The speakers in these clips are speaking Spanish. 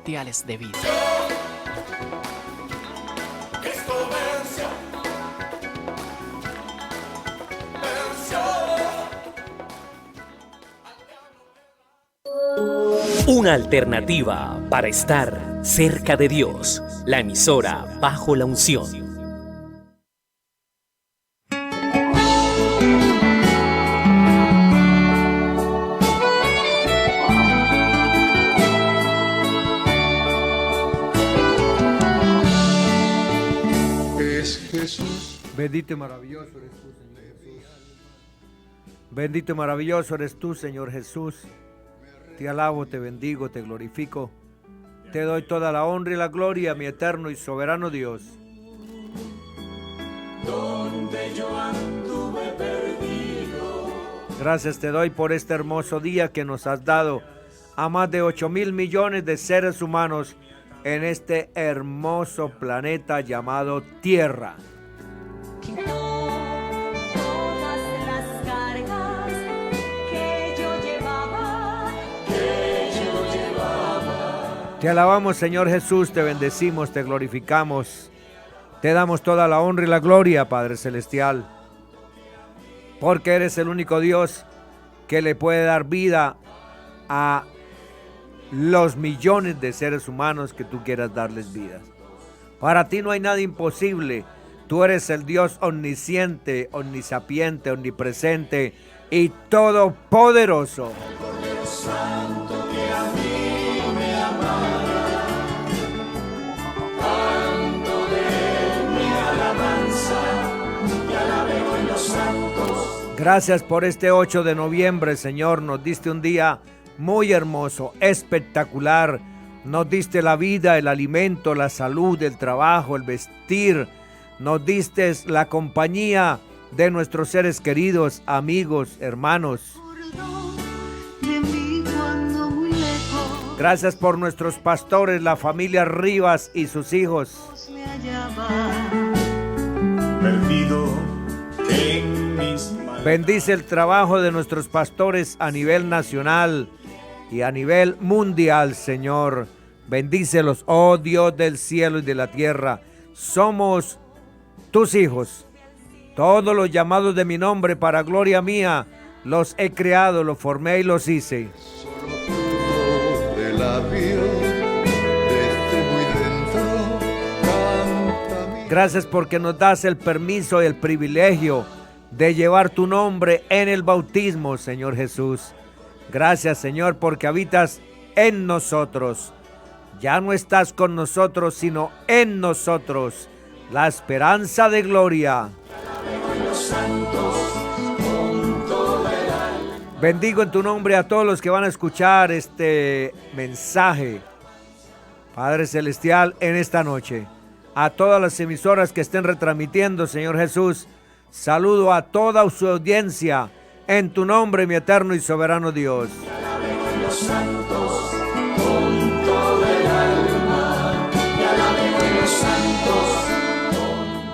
manantiales de vida. Una alternativa para estar cerca de Dios. La emisora Bajo la Unción. Bendito y maravilloso eres tú, Señor Jesús. Bendito y maravilloso eres tú, Señor Jesús. Te alabo, te bendigo, te glorifico. Te doy toda la honra y la gloria, mi eterno y soberano Dios. Donde yo anduve perdido. Gracias te doy por este hermoso día que nos has dado a más de 8,000 millones de seres humanos en este hermoso planeta llamado Tierra. Te alabamos, Señor Jesús, te bendecimos, te glorificamos, te damos toda la honra y la gloria, Padre Celestial, porque eres el único Dios que le puede dar vida a los millones de seres humanos que tú quieras darles vida. Para ti no hay nada imposible, tú eres el Dios omnisciente, omnisapiente, omnipresente y todopoderoso. Gracias por este 8 de noviembre, Señor. Nos diste un día muy hermoso, espectacular. Nos diste la vida, el alimento, la salud, el trabajo, el vestir. Nos diste la compañía de nuestros seres queridos, amigos, hermanos. Gracias por nuestros pastores, la familia Rivas y sus hijos. Perdido en mis manos. Bendice el trabajo de nuestros pastores a nivel nacional y a nivel mundial, Señor. Bendícelos, oh Dios del cielo y de la tierra. Somos tus hijos. Todos los llamados de mi nombre para gloria mía, los he creado, los formé y los hice. Gracias porque nos das el permiso y el privilegio de llevar tu nombre en el bautismo, Señor Jesús. Gracias, Señor, porque habitas en nosotros. Ya no estás con nosotros, sino en nosotros. La esperanza de gloria. Bendigo en tu nombre a todos los que van a escuchar este mensaje, Padre Celestial, en esta noche. A todas las emisoras que estén retransmitiendo, Señor Jesús, saludo a toda su audiencia en tu nombre, mi eterno y soberano Dios.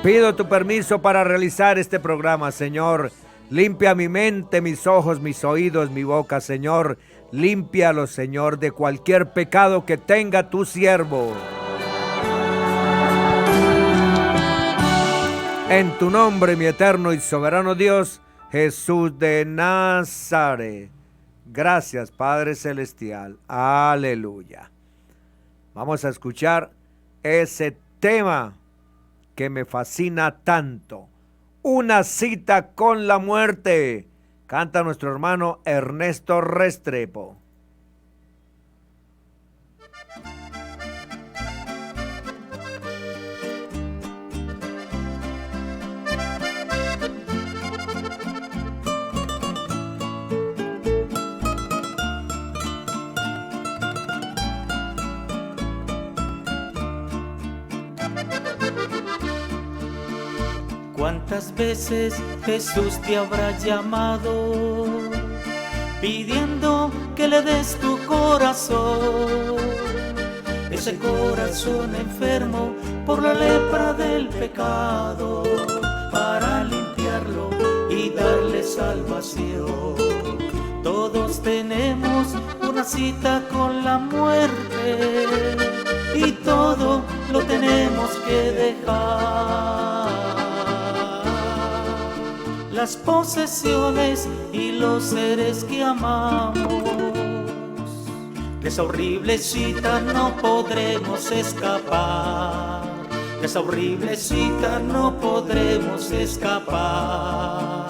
Pido tu permiso para realizar este programa, Señor. Limpia mi mente, mis ojos, mis oídos, mi boca, Señor. Límpialo, Señor, de cualquier pecado que tenga tu siervo. En tu nombre, mi eterno y soberano Dios, Jesús de Nazaret. Gracias, Padre Celestial. Aleluya. Vamos a escuchar ese tema que me fascina tanto. Una cita con la muerte. Canta nuestro hermano Ernesto Restrepo. ¿Cuántas veces Jesús te habrá llamado, pidiendo que le des tu corazón? Ese corazón enfermo por la lepra del pecado, para limpiarlo y darle salvación. Todos tenemos una cita con la muerte. todo lo tenemos que dejar. Las posesiones y los seres que amamos, de esa horrible cita no podremos escapar. De esa horrible cita no podremos escapar.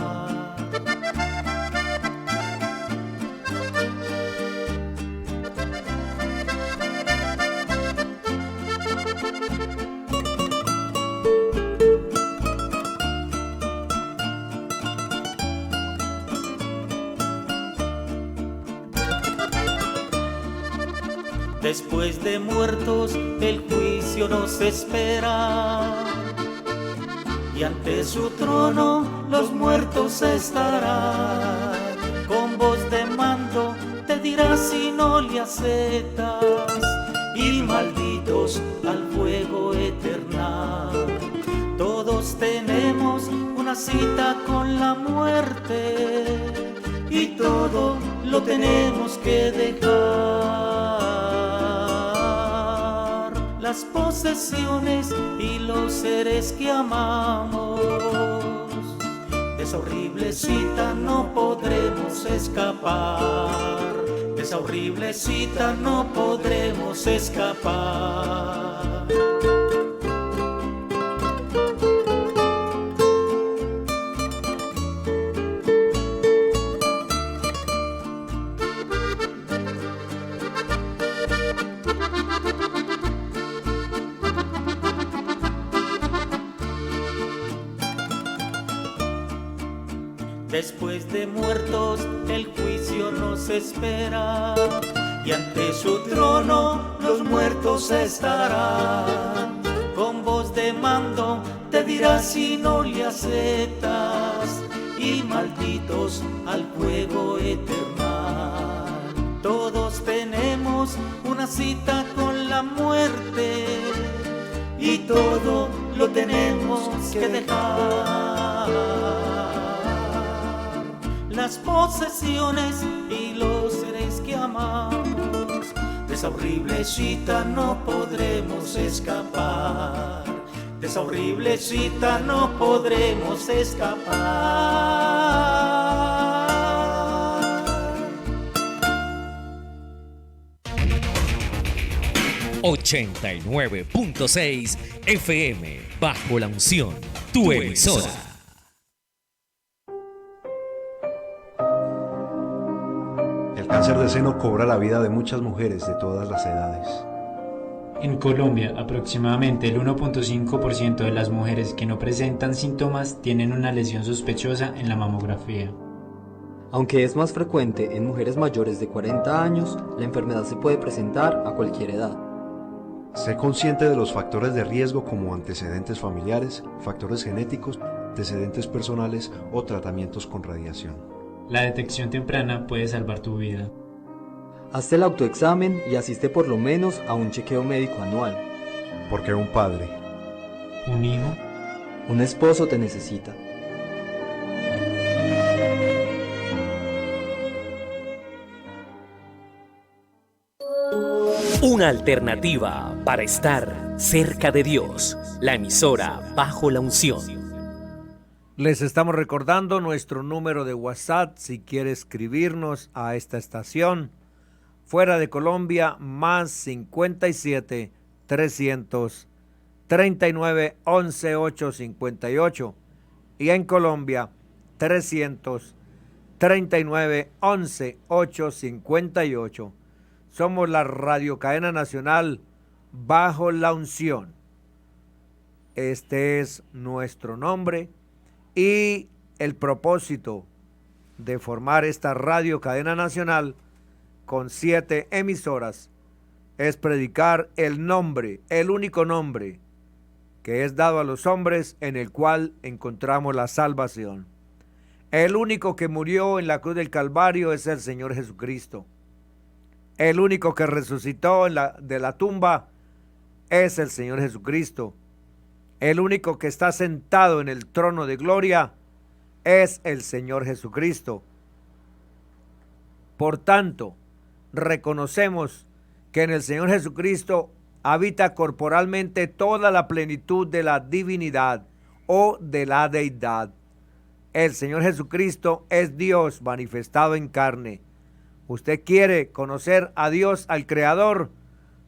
Después de muertos el juicio nos espera, y ante su trono los muertos estarán. Con voz de mando te dirá si no le aceptas, y malditos al fuego eternal. Todos tenemos una cita con la muerte, y todo lo tenemos que dejar. Las posesiones y los seres que amamos, de esa horrible cita no podremos escapar. De esa horrible cita no podremos escapar. Después de muertos el juicio nos espera, y ante su trono los muertos estarán. Con voz de mando te dirá si no le aceptas, y malditos al fuego eternal. Todos tenemos una cita con la muerte, y todo lo tenemos que dejar. Las posesiones y los seres que amamos, de esa horrible cita no podremos escapar. De esa horrible cita no podremos escapar. 89.6 FM, Bajo la Unción, tu emisora. El cáncer de seno cobra la vida de muchas mujeres de todas las edades. En Colombia, aproximadamente el 1.5% de las mujeres que no presentan síntomas tienen una lesión sospechosa en la mamografía. Aunque es más frecuente en mujeres mayores de 40 años, la enfermedad se puede presentar a cualquier edad. Sé consciente de los factores de riesgo como antecedentes familiares, factores genéticos, antecedentes personales o tratamientos con radiación. La detección temprana puede salvar tu vida. Hazte el autoexamen y asiste por lo menos a un chequeo médico anual. Porque un padre, ¿Un hijo? Un esposo te necesita. Una alternativa para estar cerca de Dios. La emisora Bajo la Unción. Les estamos recordando nuestro número de WhatsApp si quiere escribirnos a esta estación. Fuera de Colombia, más 57 300 39 11 858. Y en Colombia, 300 39 11 858. Somos la radiocadena nacional Bajo la Unción. Este es nuestro nombre y el propósito de formar esta radiocadena nacional con 7 emisoras es predicar el nombre, el único nombre que es dado a los hombres en el cual encontramos la salvación. El único que murió en la cruz del Calvario es el Señor Jesucristo. El único que resucitó de la tumba es el Señor Jesucristo. El único que está sentado en el trono de gloria es el Señor Jesucristo. Por tanto, reconocemos que en el Señor Jesucristo habita corporalmente toda la plenitud de la divinidad o de la deidad. El Señor Jesucristo es Dios manifestado en carne. ¿Usted quiere conocer a Dios, al Creador?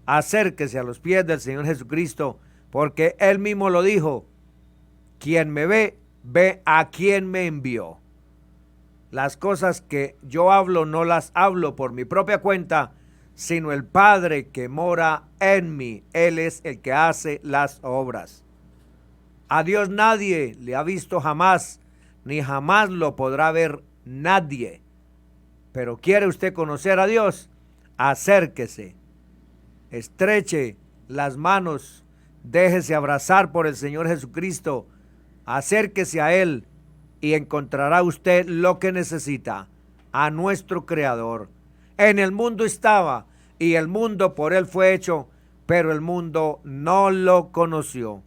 Acérquese a los pies del Señor Jesucristo, porque Él mismo lo dijo: quien me ve, ve a quien me envió. Las cosas que yo hablo no las hablo por mi propia cuenta, sino el Padre que mora en mí. Él es el que hace las obras. A Dios nadie le ha visto jamás, ni jamás lo podrá ver nadie. Pero ¿quiere usted conocer a Dios? Acérquese, estreche las manos, déjese abrazar por el Señor Jesucristo, acérquese a Él y encontrará usted lo que necesita, a nuestro Creador. En el mundo estaba, y el mundo por Él fue hecho, pero el mundo no lo conoció.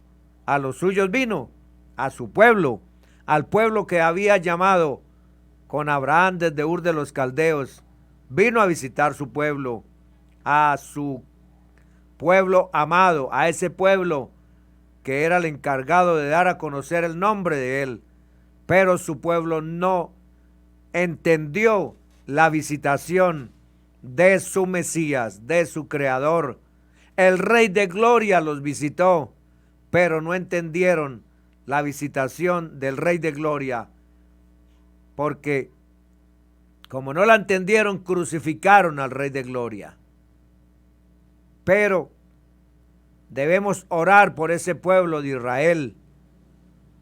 A los suyos vino, a su pueblo, al pueblo que había llamado con Abraham desde Ur de los Caldeos. Vino a visitar su pueblo, a su pueblo amado, a ese pueblo que era el encargado de dar a conocer el nombre de Él. Pero su pueblo no entendió la visitación de su Mesías, de su Creador. El Rey de Gloria los visitó, pero no entendieron la visitación del Rey de Gloria, porque como no la entendieron, crucificaron al Rey de Gloria. Pero debemos orar por ese pueblo de Israel,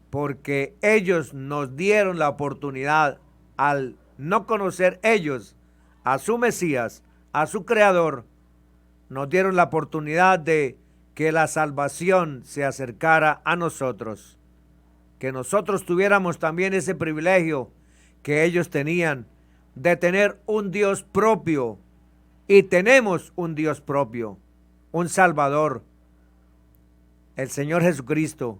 porque ellos nos dieron la oportunidad, al no conocer ellos a su Mesías, a su Creador, nos dieron la oportunidad de que la salvación se acercara a nosotros, que nosotros tuviéramos también ese privilegio que ellos tenían, de tener un Dios propio. Y tenemos un Dios propio, un Salvador, el Señor Jesucristo.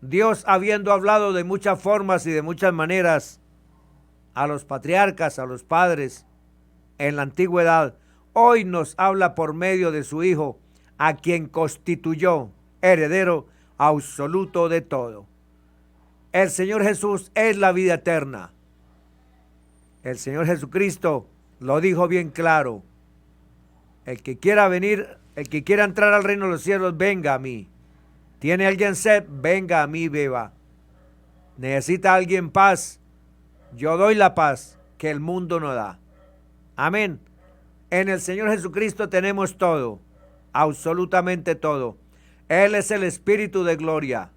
Dios, habiendo hablado de muchas formas y de muchas maneras a los patriarcas, a los padres en la antigüedad, hoy nos habla por medio de su Hijo, a quien constituyó heredero absoluto de todo. El Señor Jesús es la vida eterna. El Señor Jesucristo lo dijo bien claro: el que quiera venir, el que quiera entrar al reino de los cielos, venga a mí. ¿Tiene alguien sed? Venga a mí, beba. ¿Necesita alguien paz? Yo doy la paz que el mundo no da. Amén. En el Señor Jesucristo tenemos todo, absolutamente todo. Él es el Espíritu de gloria.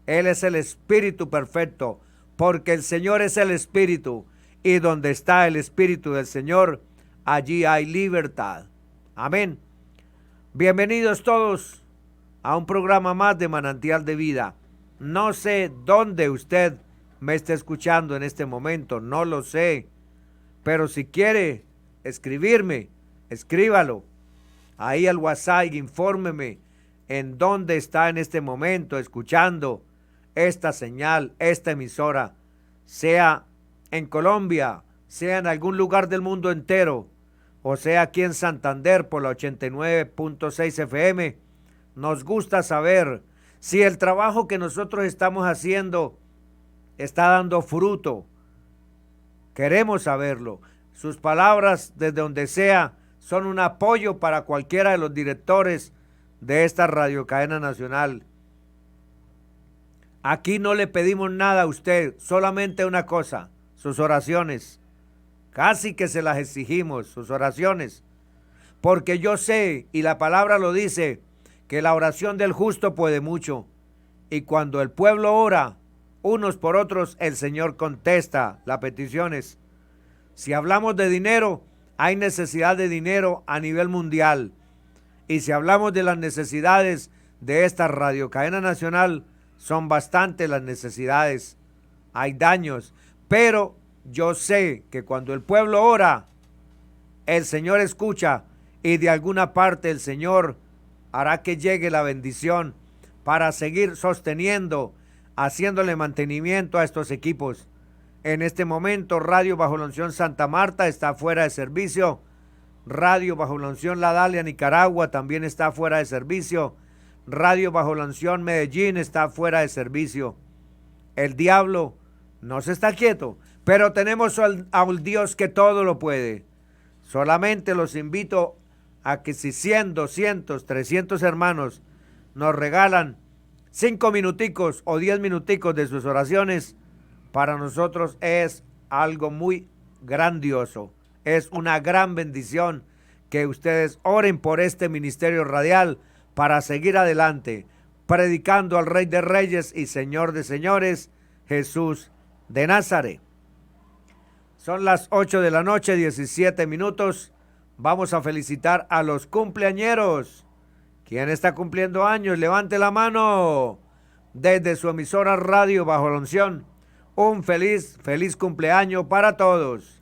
Él es el Espíritu perfecto, porque el Señor es el Espíritu, y donde está el Espíritu del Señor, allí hay libertad. Amén. Bienvenidos todos a un programa más de Manantial de Vida. No sé dónde usted me está escuchando en este momento, no lo sé, pero si quiere escribirme, escríbalo ahí al WhatsApp, infórmeme en dónde está en este momento escuchando esta señal, esta emisora, sea en Colombia, sea en algún lugar del mundo entero, o sea aquí en Santander por la 89.6 FM. Nos gusta saber si el trabajo que nosotros estamos haciendo está dando fruto. Queremos saberlo. Sus palabras, desde donde sea, son un apoyo para cualquiera de los directores de esta radiocadena nacional. Aquí no le pedimos nada a usted, solamente una cosa: sus oraciones. Casi que se las exigimos, sus oraciones. Porque yo sé, y la palabra lo dice, que la oración del justo puede mucho. Y cuando el pueblo ora unos por otros, el Señor contesta las peticiones. Si hablamos de dinero, hay necesidad de dinero a nivel mundial. Y si hablamos de las necesidades de esta radiocadena nacional, son bastantes las necesidades. Hay daños, pero yo sé que cuando el pueblo ora, el Señor escucha, y de alguna parte el Señor hará que llegue la bendición para seguir sosteniendo, haciéndole mantenimiento a estos equipos. En este momento, Radio Bajo la Unción Santa Marta está fuera de servicio. Radio Bajo la Unción La Dalia, Nicaragua, también está fuera de servicio. Radio Bajo la Unción Medellín está fuera de servicio. El diablo no se está quieto, pero tenemos a un Dios que todo lo puede. Solamente los invito a que si 100, 200, 300 hermanos nos regalan 5 minuticos o 10 minuticos de sus oraciones, para nosotros es algo muy grandioso. Es una gran bendición que ustedes oren por este ministerio radial para seguir adelante, predicando al Rey de Reyes y Señor de Señores, Jesús de Nazaret. Son las 8 de la noche, 17 minutos. Vamos a felicitar a los cumpleañeros. ¿Quién está cumpliendo años? Levante la mano. Desde su emisora Radio Bajo la Unción, un feliz cumpleaños para todos.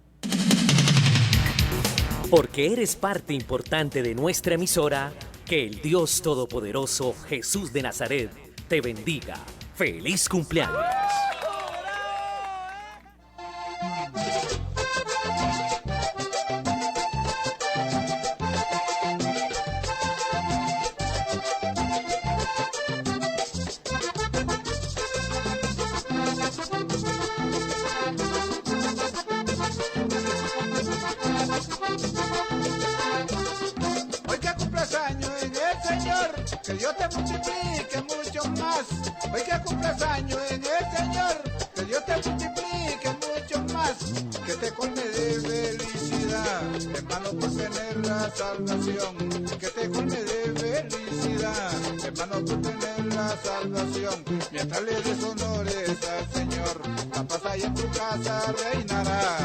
Porque eres parte importante de nuestra emisora, que el Dios Todopoderoso, Jesús de Nazaret, te bendiga. ¡Feliz cumpleaños! Que Dios te multiplique mucho más. Hoy que cumples años en el Señor, que Dios te multiplique mucho más. Que te colme de felicidad, hermano, por tener la salvación. Que te colme de felicidad, hermano, por tener la salvación. Mientras le des honores al Señor, la paz ahí en tu casa reinará.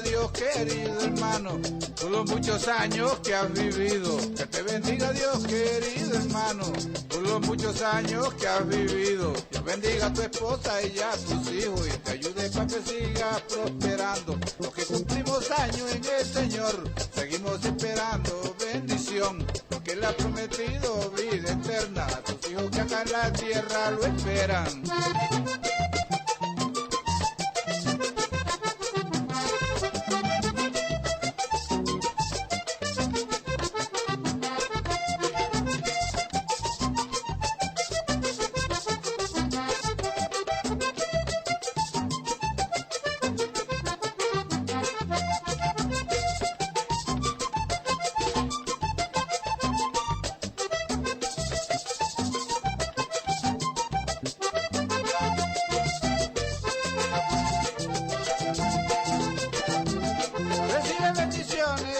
Dios querido hermano, por los muchos años que has vivido. Que te bendiga Dios querido hermano, por los muchos años que has vivido. Dios bendiga a tu esposa y a tus hijos y te ayude para que sigas prosperando. Los que cumplimos años en el Señor, seguimos esperando bendición, porque Él ha prometido vida eterna a tus hijos que acá en la tierra lo esperan.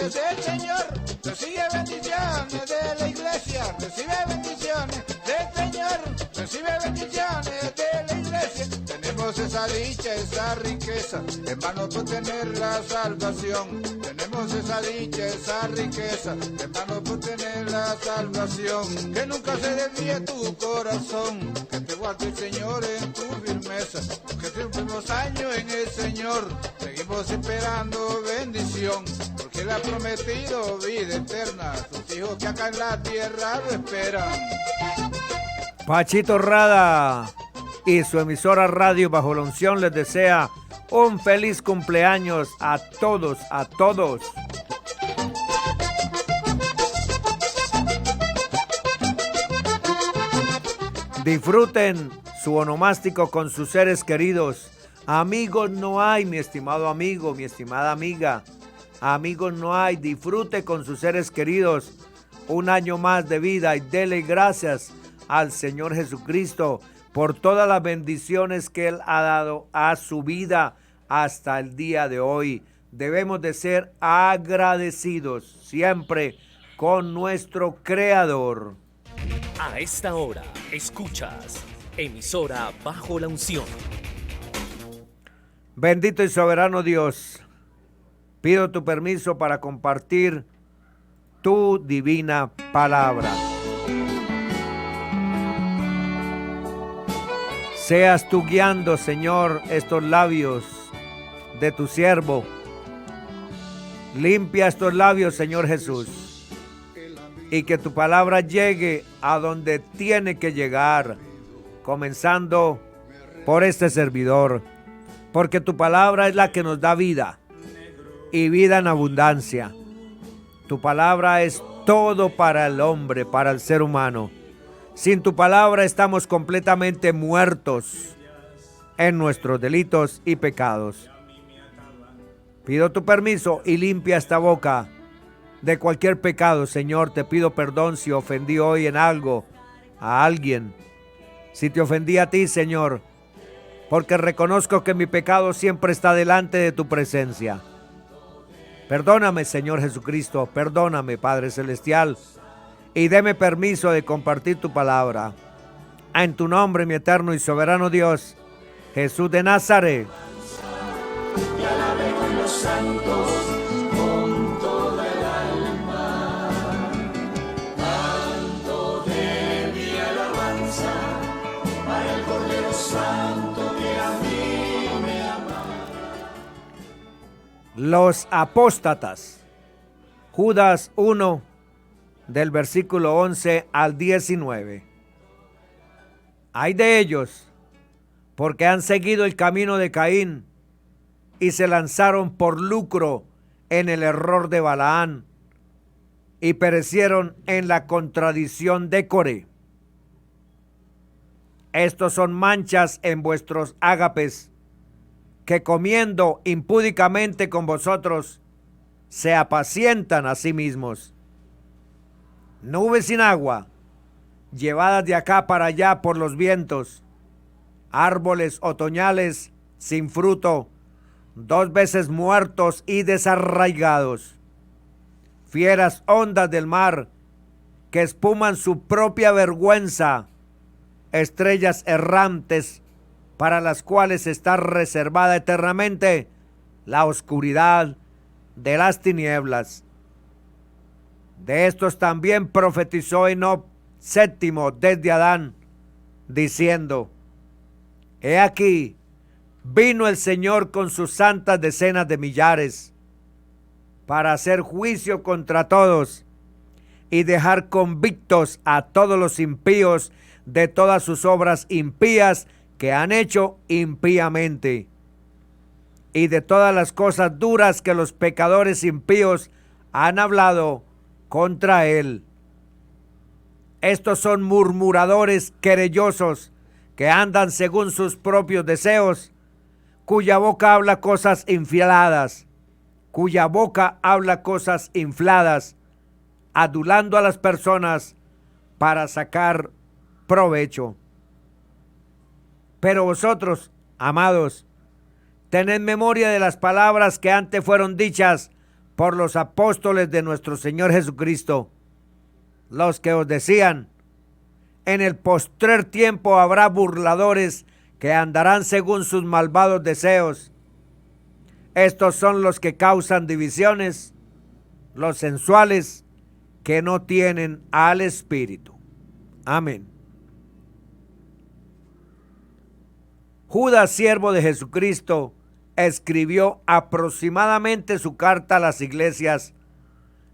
Del Señor, recibe bendiciones de la iglesia, recibe bendiciones del Señor, recibe bendiciones de la iglesia. Tenemos esa dicha, esa riqueza, hermano, por tener la salvación. Tenemos esa dicha, esa riqueza, hermano, por tener la salvación. Que nunca se desvíe tu corazón, que te guarde el Señor en tu firmeza. Que cumplimos años en el Señor, seguimos esperando bendición, porque Él ha prometido vida eterna a sus hijos que acá en la tierra lo esperan. Pachito Rada y su emisora Radio Bajo la Unción les desea un feliz cumpleaños a todos, a todos. Disfruten su onomástico con sus seres queridos. Amigos no hay, mi estimado amigo, mi estimada amiga. Amigos no hay, disfrute con sus seres queridos un año más de vida y dele gracias al Señor Jesucristo por todas las bendiciones que Él ha dado a su vida hasta el día de hoy. Debemos de ser agradecidos siempre con nuestro Creador. A esta hora, escuchas Emisora Bajo la Unción. Bendito y soberano Dios, pido tu permiso para compartir tu divina palabra. Seas tú guiando, Señor, estos labios de tu siervo. Limpia estos labios, Señor Jesús, y que tu palabra llegue a donde tiene que llegar, comenzando por este servidor, porque tu palabra es la que nos da vida y vida en abundancia. Tu palabra es todo para el hombre, para el ser humano. Sin tu palabra estamos completamente muertos en nuestros delitos y pecados. Pido tu permiso y limpia esta boca de cualquier pecado, Señor. Te pido perdón si ofendí hoy en algo a alguien. Si te ofendí a ti, Señor, porque reconozco que mi pecado siempre está delante de tu presencia. Perdóname, Señor Jesucristo, perdóname, Padre Celestial, y deme permiso de compartir tu palabra. En tu nombre, mi eterno y soberano Dios, Jesús de Nazaret. Te alabe con los santos, con toda el alma. Canto de mi alabanza para el Cordero Santo que a mí me ama. Los apóstatas. Judas 1, del versículo 11 al 19. Ay de ellos, porque han seguido el camino de Caín y se lanzaron por lucro en el error de Balaán y perecieron en la contradicción de Coré. Estos son manchas en vuestros ágapes, que comiendo impúdicamente con vosotros, se apacientan a sí mismos. Nubes sin agua, llevadas de acá para allá por los vientos, árboles otoñales sin fruto, 2 veces muertos y desarraigados, fieras ondas del mar que espuman su propia vergüenza, estrellas errantes para las cuales está reservada eternamente la oscuridad de las tinieblas. De estos también profetizó Enoc séptimo desde Adán, diciendo: He aquí, vino el Señor con sus santas decenas de millares, para hacer juicio contra todos y dejar convictos a todos los impíos de todas sus obras impías que han hecho impíamente, y de todas las cosas duras que los pecadores impíos han hablado contra él. Estos son murmuradores querellosos que andan según sus propios deseos, cuya boca habla cosas infladas, adulando a las personas para sacar provecho. Pero vosotros, amados, tened memoria de las palabras que antes fueron dichas por los apóstoles de nuestro Señor Jesucristo, los que os decían: en el postrer tiempo habrá burladores que andarán según sus malvados deseos. Estos son los que causan divisiones, los sensuales, que no tienen al Espíritu. Amén. Judas, siervo de Jesucristo, escribió aproximadamente su carta a las iglesias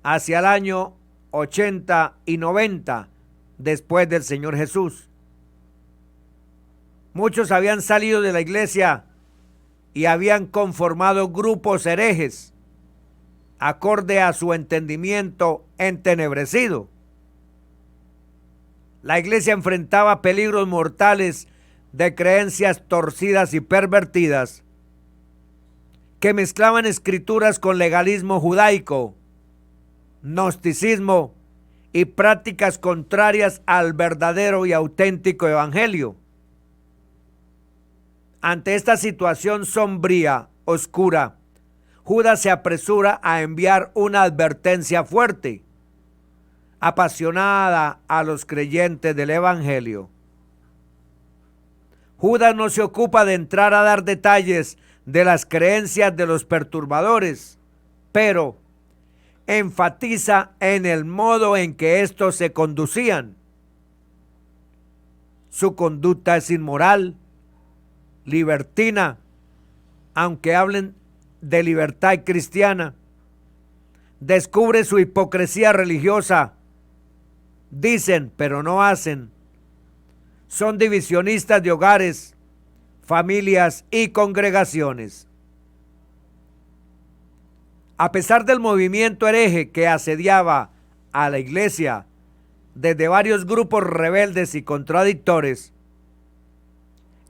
hacia el año 80 y 90 después del Señor Jesús. Muchos habían salido de la iglesia y habían conformado grupos herejes, acorde a su entendimiento entenebrecido. La iglesia enfrentaba peligros mortales de creencias torcidas y pervertidas, que mezclaban escrituras con legalismo judaico, gnosticismo y prácticas contrarias al verdadero y auténtico evangelio. Ante esta situación sombría, oscura, Judas se apresura a enviar una advertencia fuerte, apasionada a los creyentes del Evangelio. Judas no se ocupa de entrar a dar detalles de las creencias de los perturbadores, pero enfatiza en el modo en que estos se conducían. Su conducta es inmoral, libertina, aunque hablen de libertad cristiana. Descubre su hipocresía religiosa. Dicen, pero no hacen. Son divisionistas de hogares, familias y congregaciones. A pesar del movimiento hereje que asediaba a la iglesia desde varios grupos rebeldes y contradictores,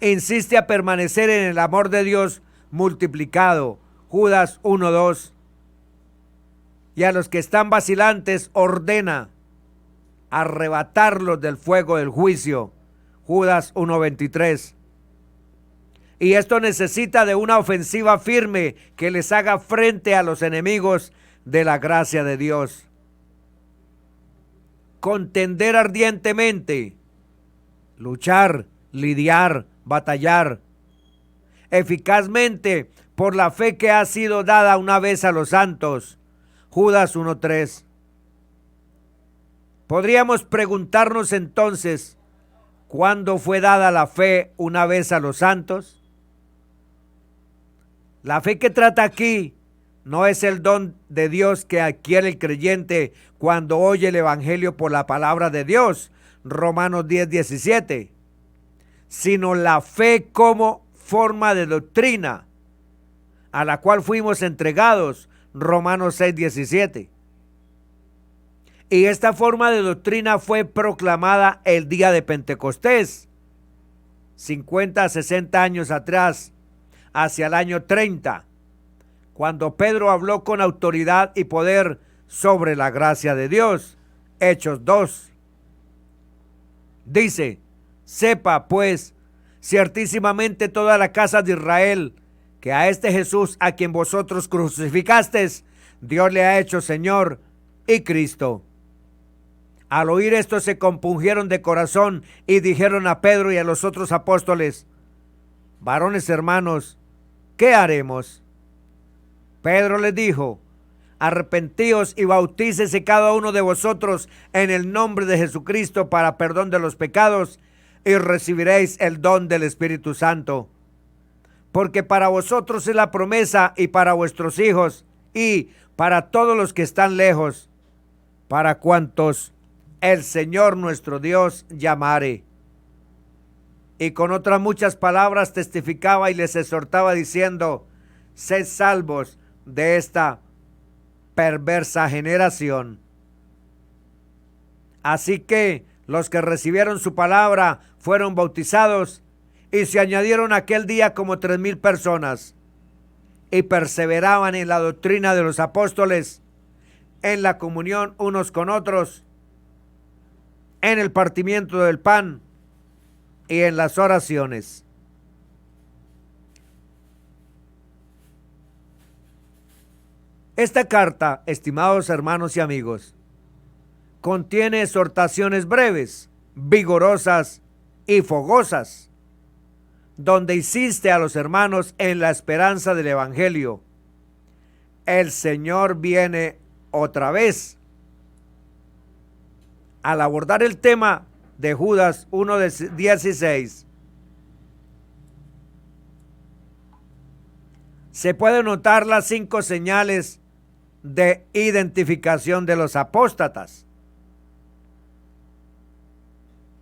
insiste a permanecer en el amor de Dios multiplicado, Judas 1:2, y a los que están vacilantes ordena arrebatarlos del fuego del juicio, Judas 1:23. Y esto necesita de una ofensiva firme que les haga frente a los enemigos de la gracia de Dios. Contender ardientemente, luchar, lidiar, batallar eficazmente por la fe que ha sido dada una vez a los santos, Judas 1:3. Podríamos preguntarnos entonces, ¿cuándo fue dada la fe una vez a los santos? La fe que trata aquí no es el don de Dios que adquiere el creyente cuando oye el Evangelio por la palabra de Dios, Romanos 10:17, sino la fe como forma de doctrina a la cual fuimos entregados, Romanos 6:17. Y esta forma de doctrina fue proclamada el día de Pentecostés, 50 a 60 años atrás, hacia el año 30, cuando Pedro habló con autoridad y poder sobre la gracia de Dios. Hechos 2. Dice, sepa pues ciertísimamente toda la casa de Israel, que a este Jesús a quien vosotros crucificasteis, Dios le ha hecho Señor y Cristo. Al oír esto se compungieron de corazón y dijeron a Pedro y a los otros apóstoles, varones hermanos, ¿qué haremos? Pedro les dijo, arrepentíos y bautícese cada uno de vosotros en el nombre de Jesucristo para perdón de los pecados y recibiréis el don del Espíritu Santo. Porque para vosotros es la promesa y para vuestros hijos y para todos los que están lejos, para cuantos el Señor nuestro Dios llamare. Y con otras muchas palabras testificaba y les exhortaba diciendo, sed salvos de esta perversa generación. Así que los que recibieron su palabra fueron bautizados y se añadieron aquel día como 3,000 personas y perseveraban en la doctrina de los apóstoles, en la comunión unos con otros, en el partimiento del pan y en las oraciones. Esta carta, estimados hermanos y amigos, contiene exhortaciones breves, vigorosas y fogosas, donde insiste a los hermanos en la esperanza del Evangelio. El Señor viene otra vez. Al abordar el tema de Judas 1:16, se pueden notar las 5 señales de identificación de los apóstatas.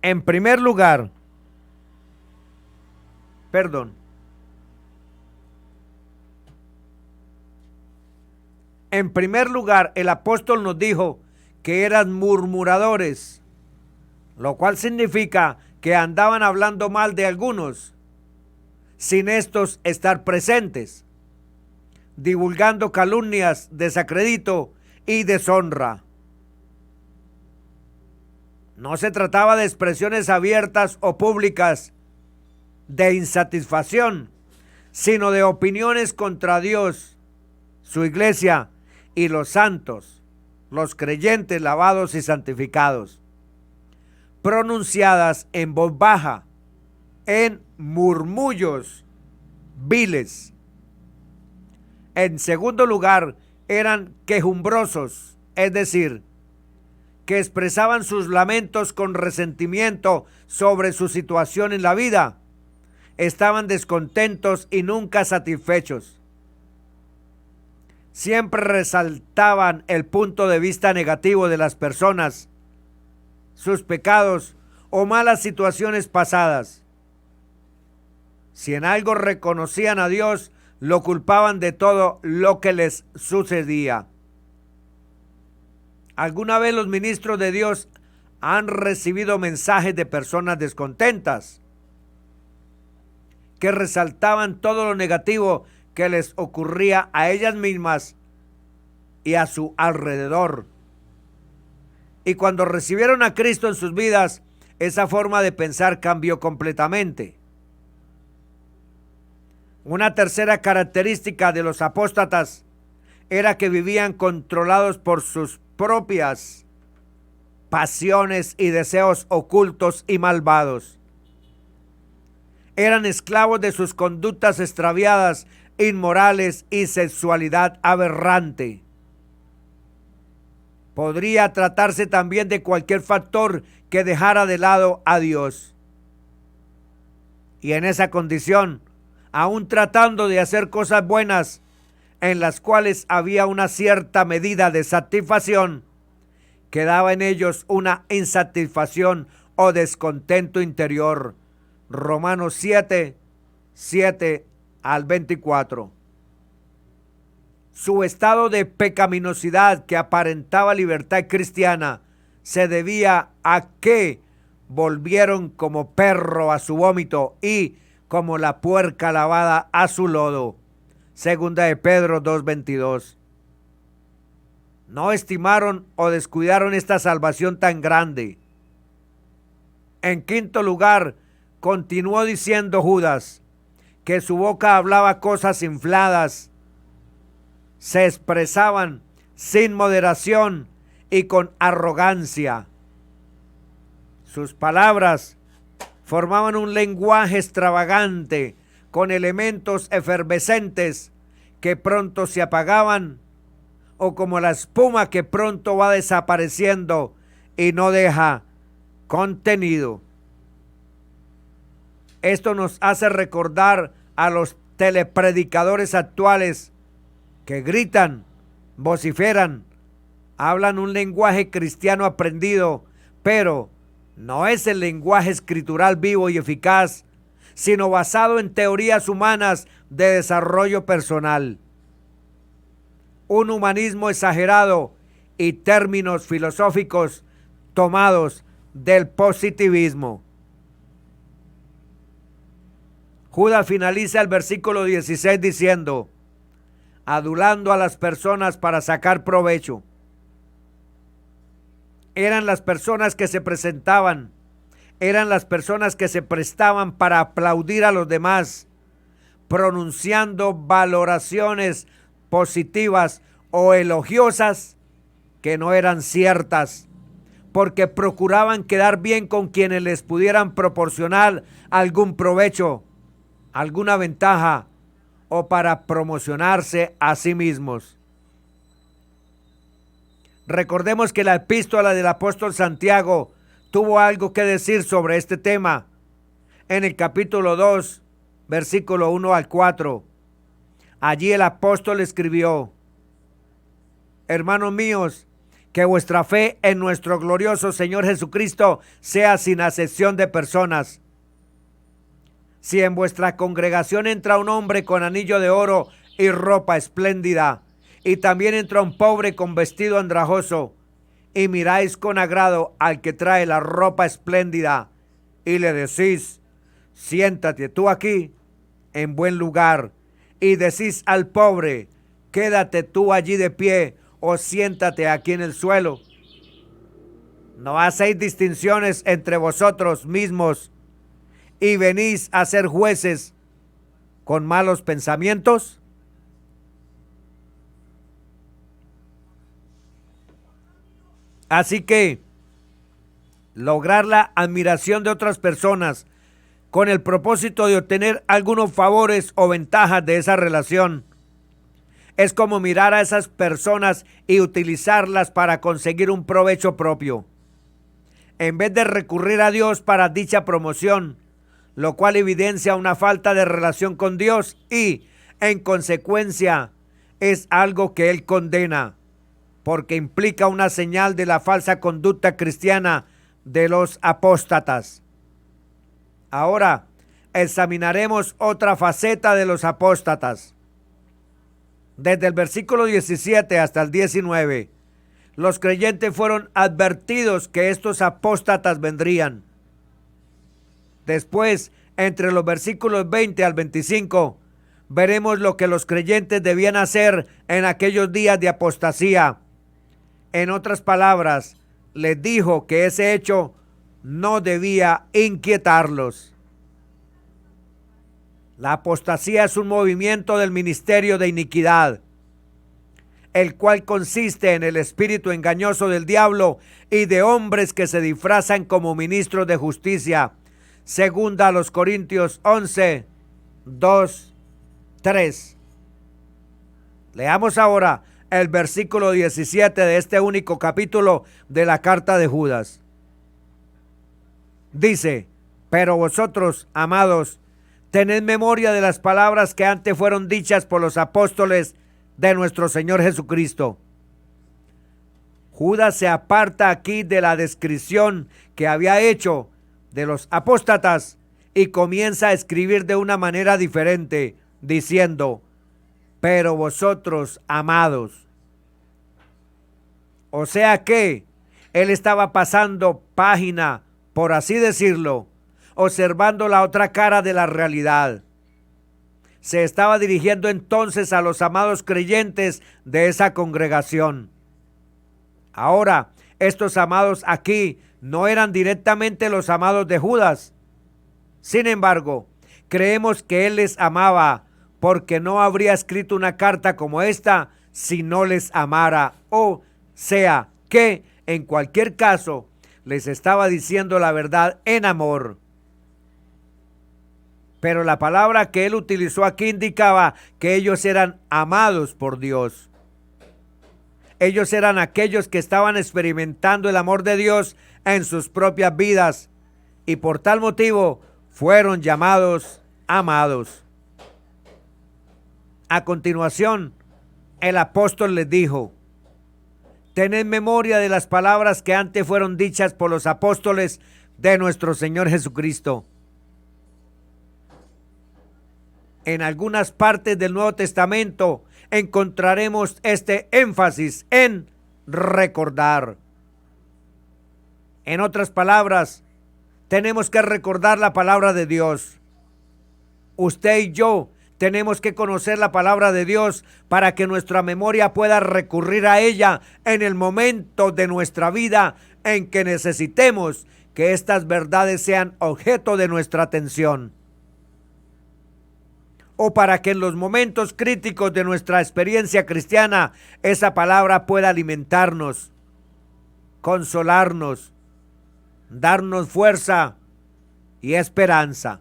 En primer lugar, el apóstol nos dijo que eran murmuradores, lo cual significa que andaban hablando mal de algunos, sin estos estar presentes, divulgando calumnias, desacredito y deshonra. No se trataba de expresiones abiertas o públicas de insatisfacción, sino de opiniones contra Dios, su iglesia y los santos, los creyentes lavados y santificados, pronunciadas en voz baja, en murmullos viles. En segundo lugar, eran quejumbrosos, es decir, que expresaban sus lamentos con resentimiento sobre su situación en la vida. Estaban descontentos y nunca satisfechos. Siempre resaltaban el punto de vista negativo de las personas, sus pecados o malas situaciones pasadas. Si en algo reconocían a Dios, lo culpaban de todo lo que les sucedía. ¿Alguna vez los ministros de Dios han recibido mensajes de personas descontentas que resaltaban todo lo negativo que les ocurría a ellas mismas y a su alrededor? Y cuando recibieron a Cristo en sus vidas, esa forma de pensar cambió completamente. Una tercera característica de los apóstatas era que vivían controlados por sus propias pasiones y deseos ocultos y malvados. Eran esclavos de sus conductas extraviadas, inmorales y sexualidad aberrante. Podría tratarse también de cualquier factor que dejara de lado a Dios. Y en esa condición, aún tratando de hacer cosas buenas, en las cuales había una cierta medida de satisfacción, quedaba en ellos una insatisfacción o descontento interior. Romanos 7, 7 al 24. Su estado de pecaminosidad que aparentaba libertad cristiana se debía a que volvieron como perro a su vómito y como la puerca lavada a su lodo. Segunda de Pedro 2:22. No estimaron o descuidaron esta salvación tan grande. En quinto lugar, continuó diciendo Judas que su boca hablaba cosas infladas, se expresaban sin moderación y con arrogancia. Sus palabras formaban un lenguaje extravagante con elementos efervescentes que pronto se apagaban, o como la espuma que pronto va desapareciendo y no deja contenido. Esto nos hace recordar a los telepredicadores actuales que gritan, vociferan, hablan un lenguaje cristiano aprendido, pero no es el lenguaje escritural vivo y eficaz, sino basado en teorías humanas de desarrollo personal. Un humanismo exagerado y términos filosóficos tomados del positivismo. Judas finaliza el versículo 16 diciendo, adulando a las personas para sacar provecho. Eran las personas que se presentaban, eran las personas que se prestaban para aplaudir a los demás, pronunciando valoraciones positivas o elogiosas que no eran ciertas, porque procuraban quedar bien con quienes les pudieran proporcionar algún provecho, alguna ventaja o para promocionarse a sí mismos. Recordemos que la epístola del apóstol Santiago tuvo algo que decir sobre este tema en el capítulo 2, versículo 1 al 4. Allí el apóstol escribió, hermanos míos, que vuestra fe en nuestro glorioso Señor Jesucristo sea sin acepción de personas. Si en vuestra congregación entra un hombre con anillo de oro y ropa espléndida, y también entra un pobre con vestido andrajoso, y miráis con agrado al que trae la ropa espléndida, y le decís, siéntate tú aquí, en buen lugar, y decís al pobre, quédate tú allí de pie, o siéntate aquí en el suelo. ¿No hacéis distinciones entre vosotros mismos, y venís a ser jueces con malos pensamientos? Así que lograr la admiración de otras personas con el propósito de obtener algunos favores o ventajas de esa relación es como mirar a esas personas y utilizarlas para conseguir un provecho propio, en vez de recurrir a Dios para dicha promoción, lo cual evidencia una falta de relación con Dios y, en consecuencia, es algo que Él condena, porque implica una señal de la falsa conducta cristiana de los apóstatas. Ahora examinaremos otra faceta de los apóstatas. Desde el versículo 17 hasta el 19, los creyentes fueron advertidos que estos apóstatas vendrían. Después, entre los versículos 20 al 25, veremos lo que los creyentes debían hacer en aquellos días de apostasía. En otras palabras, les dijo que ese hecho no debía inquietarlos. La apostasía es un movimiento del ministerio de iniquidad, el cual consiste en el espíritu engañoso del diablo y de hombres que se disfrazan como ministros de justicia. Segunda a los Corintios 11, 2, 3. Leamos ahora el versículo 17 de este único capítulo de la carta de Judas. Dice: pero vosotros, amados, tened memoria de las palabras que antes fueron dichas por los apóstoles de nuestro Señor Jesucristo. Judas se aparta aquí de la descripción que había hecho de los apóstatas y comienza a escribir de una manera diferente, diciendo: pero vosotros, amados. O sea que él estaba pasando página, por así decirlo, observando la otra cara de la realidad. Se estaba dirigiendo entonces a los amados creyentes de esa congregación. Ahora, estos amados aquí no eran directamente los amados de Judas. Sin embargo, creemos que él les amaba, porque no habría escrito una carta como esta si no les amara. O sea que, en cualquier caso, les estaba diciendo la verdad en amor. Pero la palabra que él utilizó aquí indicaba que ellos eran amados por Dios. Ellos eran aquellos que estaban experimentando el amor de Dios en sus propias vidas y por tal motivo fueron llamados amados. A continuación, el apóstol les dijo: tened memoria de las palabras que antes fueron dichas por los apóstoles de nuestro Señor Jesucristo. En algunas partes del Nuevo Testamento encontraremos este énfasis en recordar. En otras palabras, tenemos que recordar la palabra de Dios. Usted y yo tenemos que conocer la palabra de Dios para que nuestra memoria pueda recurrir a ella en el momento de nuestra vida en que necesitemos que estas verdades sean objeto de nuestra atención. O para que en los momentos críticos de nuestra experiencia cristiana esa palabra pueda alimentarnos, consolarnos, darnos fuerza y esperanza.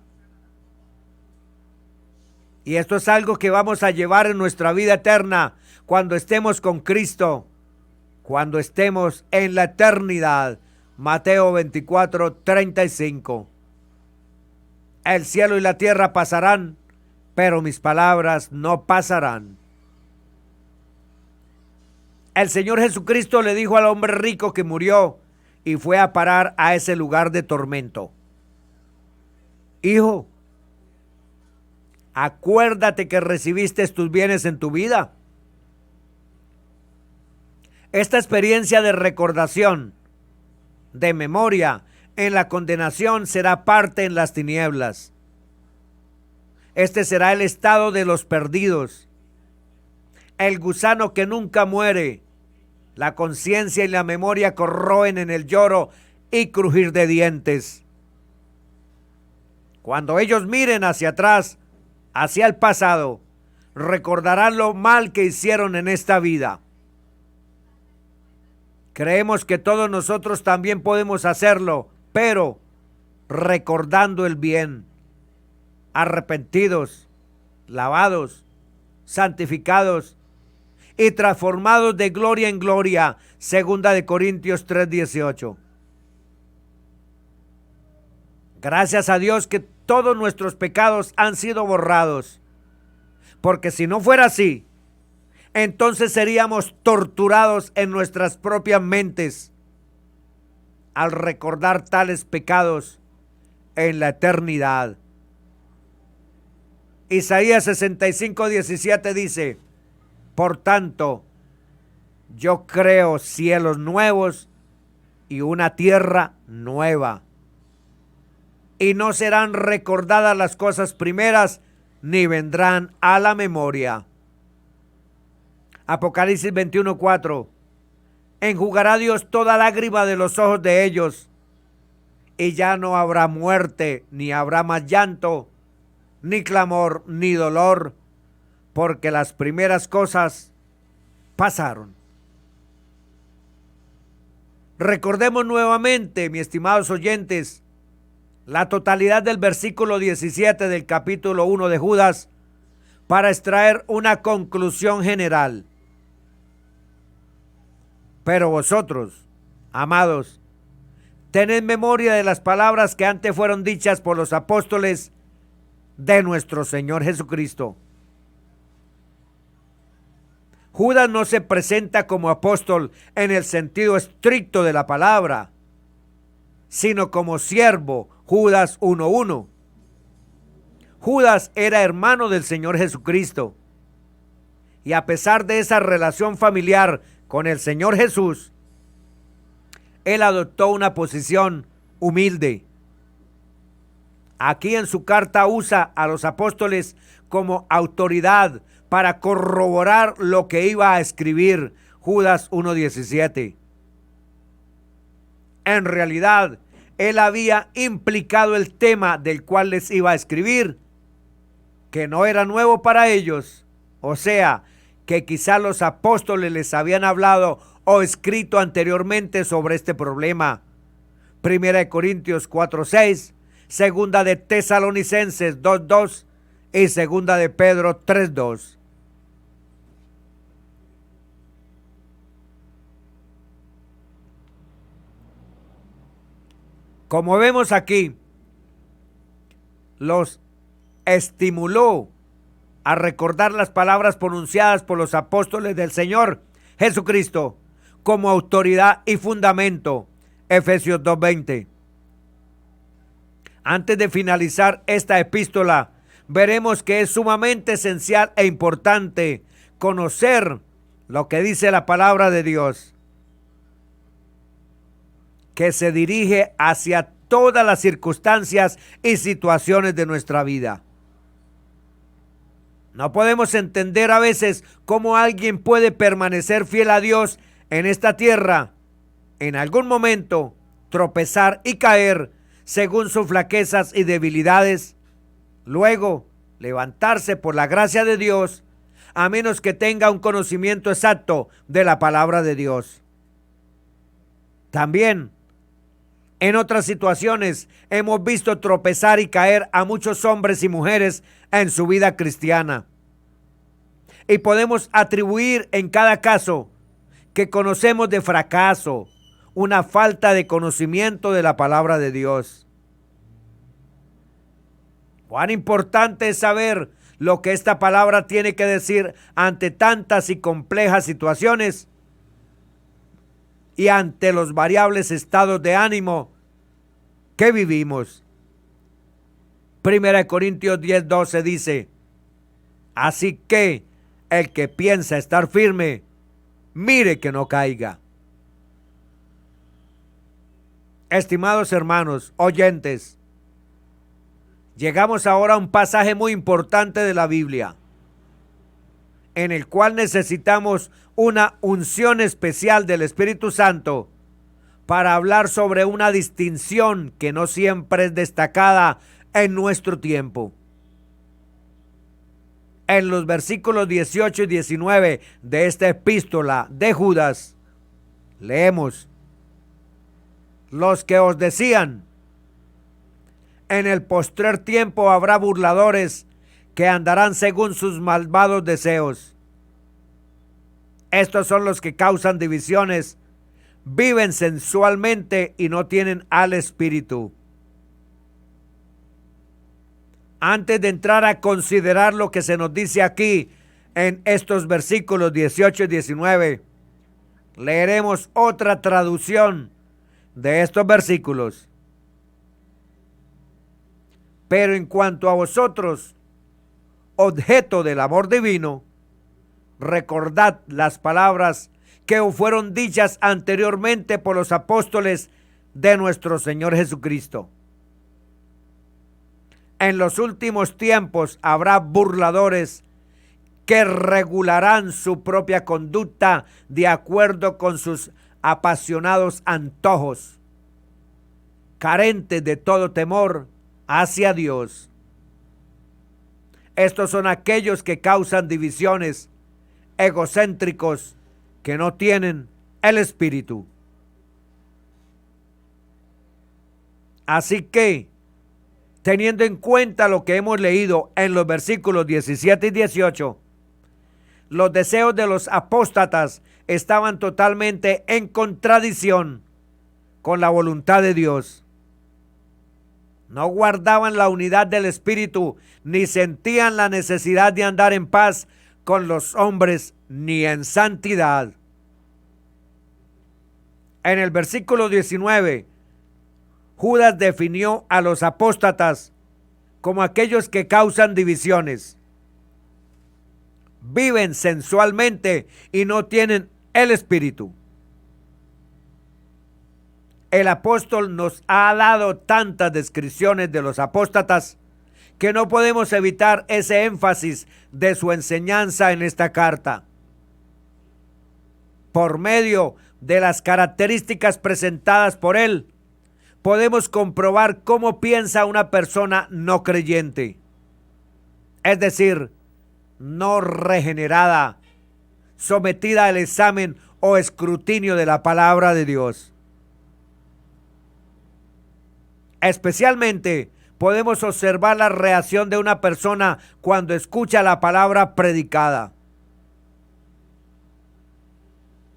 Y esto es algo que vamos a llevar en nuestra vida eterna cuando estemos con Cristo, cuando estemos en la eternidad. Mateo 24, 35. El cielo y la tierra pasarán, pero mis palabras no pasarán. El Señor Jesucristo le dijo al hombre rico que murió y fue a parar a ese lugar de tormento: hijo, acuérdate que recibiste tus bienes en tu vida. Esta experiencia de recordación, de memoria, en la condenación será parte en las tinieblas. Este será el estado de los perdidos. El gusano que nunca muere. La conciencia y la memoria corroen en el lloro y crujir de dientes. Cuando ellos miren hacia atrás, hacia el pasado, recordarán lo mal que hicieron en esta vida. Creemos que todos nosotros también podemos hacerlo, pero recordando el bien, arrepentidos, lavados, santificados y transformados de gloria en gloria. Segunda de Corintios 3:18. Gracias a Dios que todos nuestros pecados han sido borrados, porque si no fuera así, entonces seríamos torturados en nuestras propias mentes al recordar tales pecados en la eternidad. Isaías 65:17 dice: por tanto, yo creo cielos nuevos y una tierra nueva, y no serán recordadas las cosas primeras, ni vendrán a la memoria. Apocalipsis 21:4. Enjugará Dios toda lágrima de los ojos de ellos, y ya no habrá muerte, ni habrá más llanto, ni clamor, ni dolor, porque las primeras cosas pasaron. Recordemos nuevamente, mis estimados oyentes, la totalidad del versículo 17 del capítulo 1 de Judas para extraer una conclusión general. Pero vosotros, amados, tened memoria de las palabras que antes fueron dichas por los apóstoles de nuestro Señor Jesucristo. Judas no se presenta como apóstol en el sentido estricto de la palabra, sino como siervo. Judas 1:1. Judas era hermano del Señor Jesucristo, y a pesar de esa relación familiar con el Señor Jesús, él adoptó una posición humilde. Aquí en su carta usa a los apóstoles como autoridad para corroborar lo que iba a escribir. Judas 1:17. En realidad, él había implicado el tema del cual les iba a escribir, que no era nuevo para ellos, o sea, que quizá los apóstoles les habían hablado o escrito anteriormente sobre este problema. Primera de Corintios 4:6, segunda de Tesalonicenses 2:2 y segunda de Pedro 3:2. Como vemos aquí, los estimuló a recordar las palabras pronunciadas por los apóstoles del Señor Jesucristo como autoridad y fundamento. Efesios 2:20. Antes de finalizar esta epístola, veremos que es sumamente esencial e importante conocer lo que dice la palabra de Dios, que se dirige hacia todas las circunstancias y situaciones de nuestra vida. No podemos entender a veces cómo alguien puede permanecer fiel a Dios en esta tierra, en algún momento tropezar y caer según sus flaquezas y debilidades, luego levantarse por la gracia de Dios, a menos que tenga un conocimiento exacto de la palabra de Dios. También, en otras situaciones, hemos visto tropezar y caer a muchos hombres y mujeres en su vida cristiana. Y podemos atribuir en cada caso que conocemos de fracaso, una falta de conocimiento de la palabra de Dios. Cuán importante es saber lo que esta palabra tiene que decir ante tantas y complejas situaciones y ante los variables estados de ánimo que vivimos. Primera de Corintios 10:12 dice: así que el que piensa estar firme, mire que no caiga. Estimados hermanos, oyentes, llegamos ahora a un pasaje muy importante de la Biblia, en el cual necesitamos una unción especial del Espíritu Santo para hablar sobre una distinción que no siempre es destacada en nuestro tiempo. En los versículos 18 y 19 de esta epístola de Judas, Leemos: los que os decían, en el postrer tiempo habrá burladores que andarán según sus malvados deseos. Estos son los que causan divisiones, viven sensualmente y no tienen al Espíritu. Antes de entrar a considerar lo que se nos dice aquí en estos versículos 18 y 19, leeremos otra traducción de estos versículos. Pero en cuanto a vosotros, objeto del amor divino, recordad las palabras que os fueron dichas anteriormente por los apóstoles de nuestro Señor Jesucristo. En los últimos tiempos habrá burladores que regularán su propia conducta de acuerdo con sus apasionados antojos, carentes de todo temor hacia Dios. Estos son aquellos que causan divisiones, egocéntricos, que no tienen el Espíritu. Así que, teniendo en cuenta lo que hemos leído en los versículos 17 y 18, los deseos de los apóstatas estaban totalmente en contradicción con la voluntad de Dios. No guardaban la unidad del Espíritu, ni sentían la necesidad de andar en paz con los hombres, ni en santidad. En el versículo 19, Judas definió a los apóstatas como aquellos que causan divisiones, viven sensualmente y no tienen el Espíritu. El apóstol nos ha dado tantas descripciones de los apóstatas que no podemos evitar ese énfasis de su enseñanza en esta carta. Por medio de las características presentadas por él, podemos comprobar cómo piensa una persona no creyente, es decir, no regenerada, sometida al examen o escrutinio de la palabra de Dios. Especialmente podemos observar la reacción de una persona cuando escucha la palabra predicada.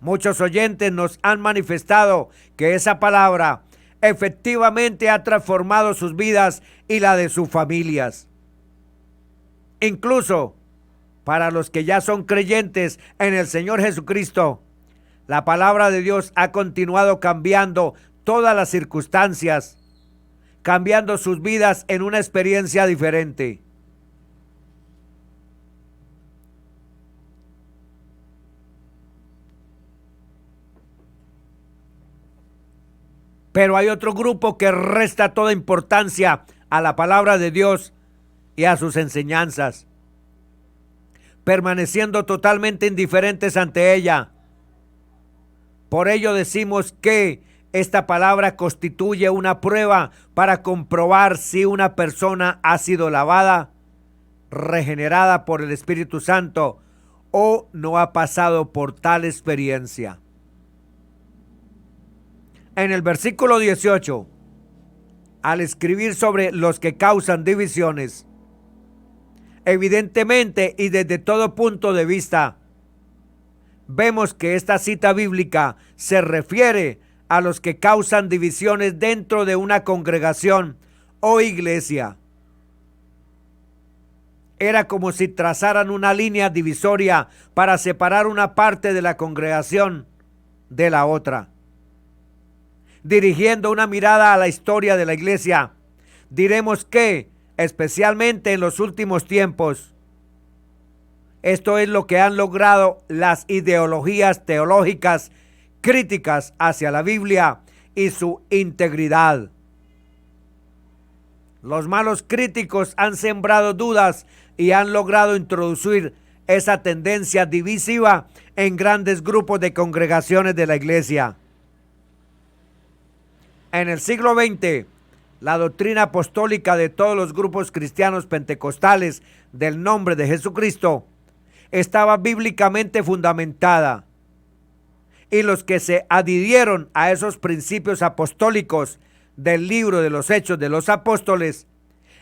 Muchos oyentes nos han manifestado que esa palabra efectivamente ha transformado sus vidas y la de sus familias. Incluso para los que ya son creyentes en el Señor Jesucristo, la palabra de Dios ha continuado cambiando todas las circunstancias, cambiando sus vidas en una experiencia diferente. Pero hay otro grupo que resta toda importancia a la palabra de Dios y a sus enseñanzas, permaneciendo totalmente indiferentes ante ella. Por ello decimos que esta palabra constituye una prueba para comprobar si una persona ha sido lavada, regenerada por el Espíritu Santo o no ha pasado por tal experiencia. En el versículo 18, al escribir sobre los que causan divisiones, evidentemente y desde todo punto de vista, vemos que esta cita bíblica se refiere a los que causan divisiones dentro de una congregación o iglesia. Era como si trazaran una línea divisoria para separar una parte de la congregación de la otra. Dirigiendo una mirada a la historia de la iglesia, diremos que, especialmente en los últimos tiempos, esto es lo que han logrado las ideologías teológicas críticas hacia la Biblia y su integridad. Los malos críticos han sembrado dudas y han logrado introducir esa tendencia divisiva en grandes grupos de congregaciones de la iglesia. En el siglo XX, la doctrina apostólica de todos los grupos cristianos pentecostales del nombre de Jesucristo estaba bíblicamente fundamentada y los que se adhirieron a esos principios apostólicos del libro de los Hechos de los Apóstoles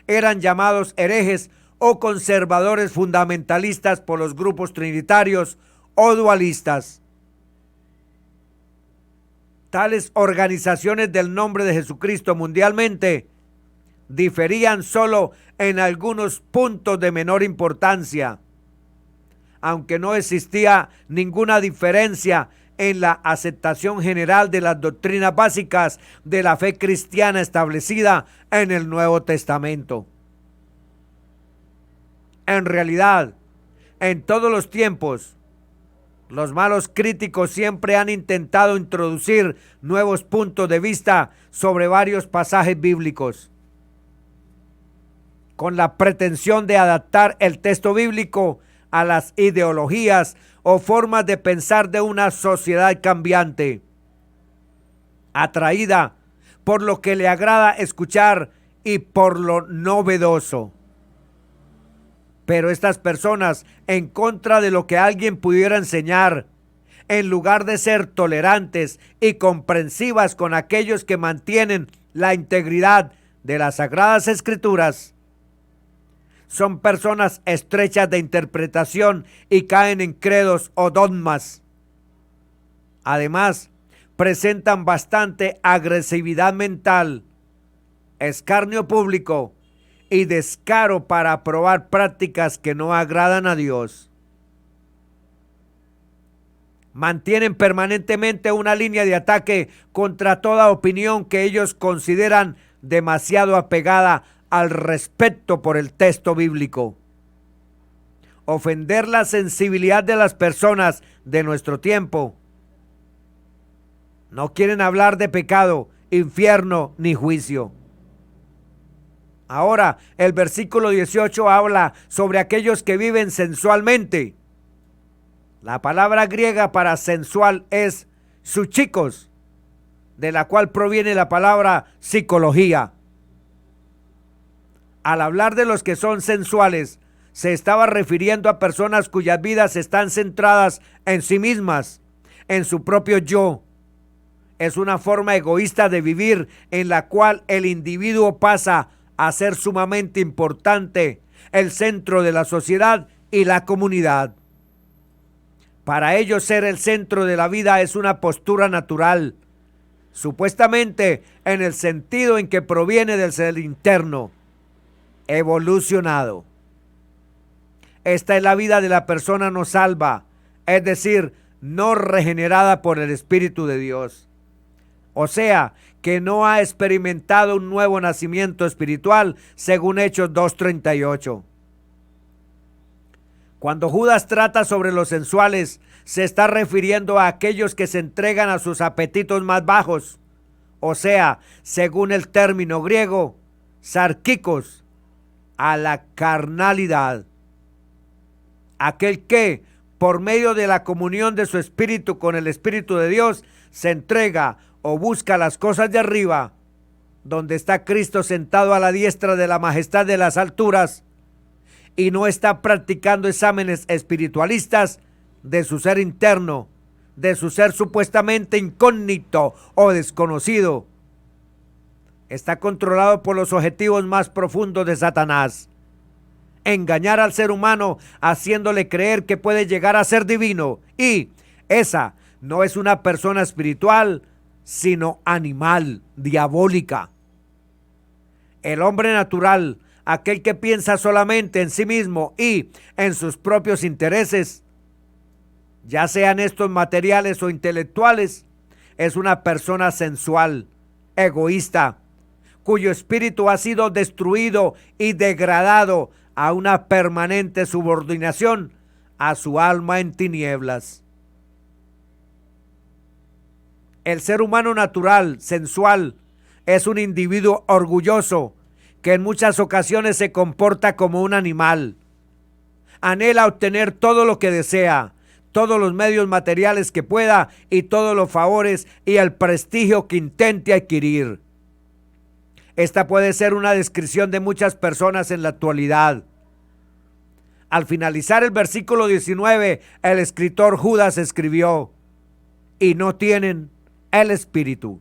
eran llamados herejes o conservadores fundamentalistas por los grupos trinitarios o dualistas. Tales organizaciones del nombre de Jesucristo mundialmente diferían solo en algunos puntos de menor importancia, aunque no existía ninguna diferencia en la aceptación general de las doctrinas básicas de la fe cristiana establecida en el Nuevo Testamento. En realidad, en todos los tiempos, los malos críticos siempre han intentado introducir nuevos puntos de vista sobre varios pasajes bíblicos, con la pretensión de adaptar el texto bíblico a las ideologías o formas de pensar de una sociedad cambiante, atraída por lo que le agrada escuchar y por lo novedoso. Pero estas personas, en contra de lo que alguien pudiera enseñar, en lugar de ser tolerantes y comprensivas con aquellos que mantienen la integridad de las Sagradas Escrituras, son personas estrechas de interpretación y caen en credos o dogmas. Además, presentan bastante agresividad mental, escarnio público y descaro para aprobar prácticas que no agradan a Dios. Mantienen permanentemente una línea de ataque contra toda opinión que ellos consideran demasiado apegada al respeto por el texto bíblico. Ofender la sensibilidad de las personas de nuestro tiempo. No quieren hablar de pecado, infierno ni juicio. Ahora, el versículo 18 habla sobre aquellos que viven sensualmente. La palabra griega para sensual es psuchikos, de la cual proviene la palabra psicología. Al hablar de los que son sensuales, se estaba refiriendo a personas cuyas vidas están centradas en sí mismas, en su propio yo. Es una forma egoísta de vivir en la cual el individuo pasa a ser sumamente importante, el centro de la sociedad y la comunidad. Para ellos, ser el centro de la vida es una postura natural, supuestamente en el sentido en que proviene del ser interno, evolucionado. Esta es la vida de la persona no salva, es decir, no regenerada por el Espíritu de Dios. O sea, que no ha experimentado un nuevo nacimiento espiritual, según Hechos 2:38. Cuando Judas trata sobre los sensuales, se está refiriendo a aquellos que se entregan a sus apetitos más bajos, o sea, según el término griego, sarquicos, a la carnalidad. Aquel que, por medio de la comunión de su espíritu con el Espíritu de Dios, se entrega o busca las cosas de arriba, donde está Cristo sentado a la diestra de la majestad de las alturas, y no está practicando exámenes espiritualistas de su ser interno, de su ser supuestamente incógnito o desconocido. Está controlado por los objetivos más profundos de Satanás: engañar al ser humano haciéndole creer que puede llegar a ser divino, y esa no es una persona espiritual, sino animal, diabólica. El hombre natural, aquel que piensa solamente en sí mismo y en sus propios intereses, ya sean estos materiales o intelectuales, es una persona sensual, egoísta, cuyo espíritu ha sido destruido y degradado a una permanente subordinación a su alma en tinieblas. El ser humano natural, sensual, es un individuo orgulloso que en muchas ocasiones se comporta como un animal. Anhela obtener todo lo que desea, todos los medios materiales que pueda y todos los favores y el prestigio que intente adquirir. Esta puede ser una descripción de muchas personas en la actualidad. Al finalizar el versículo 19, el escritor Judas escribió: y no tienen el Espíritu.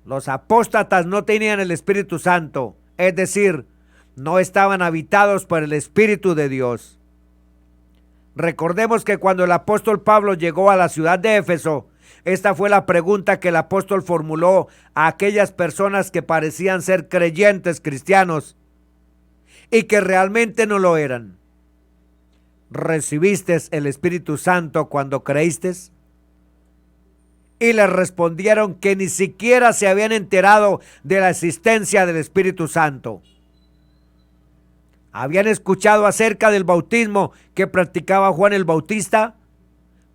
Los apóstatas no tenían el Espíritu Santo, es decir, no estaban habitados por el Espíritu de Dios. Recordemos que cuando el apóstol Pablo llegó a la ciudad de Éfeso, esta fue la pregunta que el apóstol formuló a aquellas personas que parecían ser creyentes cristianos y que realmente no lo eran. ¿Recibiste el Espíritu Santo cuando creíste? Y les respondieron que ni siquiera se habían enterado de la existencia del Espíritu Santo. Habían escuchado acerca del bautismo que practicaba Juan el Bautista,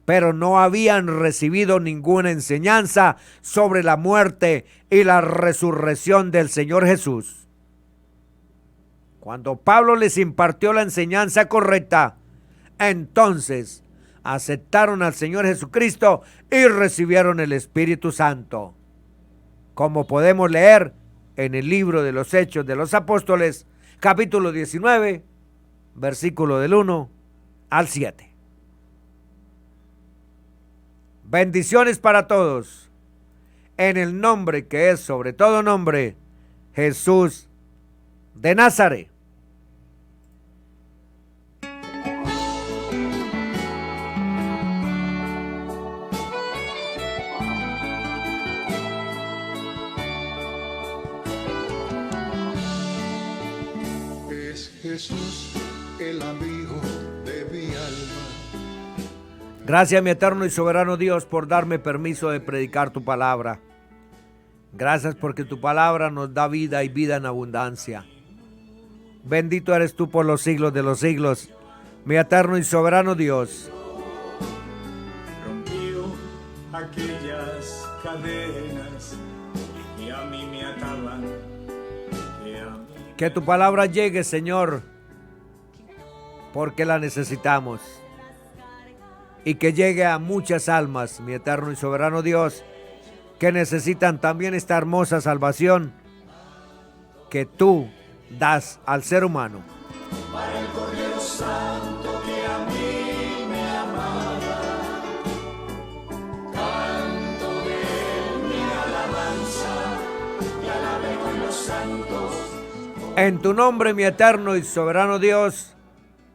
pero no habían recibido ninguna enseñanza sobre la muerte y la resurrección del Señor Jesús. Cuando Pablo les impartió la enseñanza correcta, entonces aceptaron al Señor Jesucristo y recibieron el Espíritu Santo. Como podemos leer en el libro de los Hechos de los Apóstoles, capítulo 19, versículo del 1 al 7. Bendiciones para todos, en el nombre que es sobre todo nombre, Jesús de Nazaret. Es Jesús el amigo de mi alma. Gracias, mi eterno y soberano Dios, por darme permiso de predicar tu palabra. Gracias porque tu palabra nos da vida y vida en abundancia. Bendito eres tú por los siglos de los siglos, mi eterno y soberano Dios. Rompió aquellas cadenas que a mí me ataban. Que tu palabra llegue, Señor, porque la necesitamos. Y que llegue a muchas almas, mi eterno y soberano Dios, que necesitan también esta hermosa salvación que tú das al ser humano. Para el Cordero Santo que a mí me amaba, canto de mi alabanza, te alabé con los santos. En tu nombre, mi eterno y soberano Dios,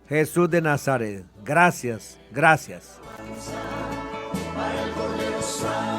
Jesús de Nazaret. Gracias, gracias. Para el Cordero Santo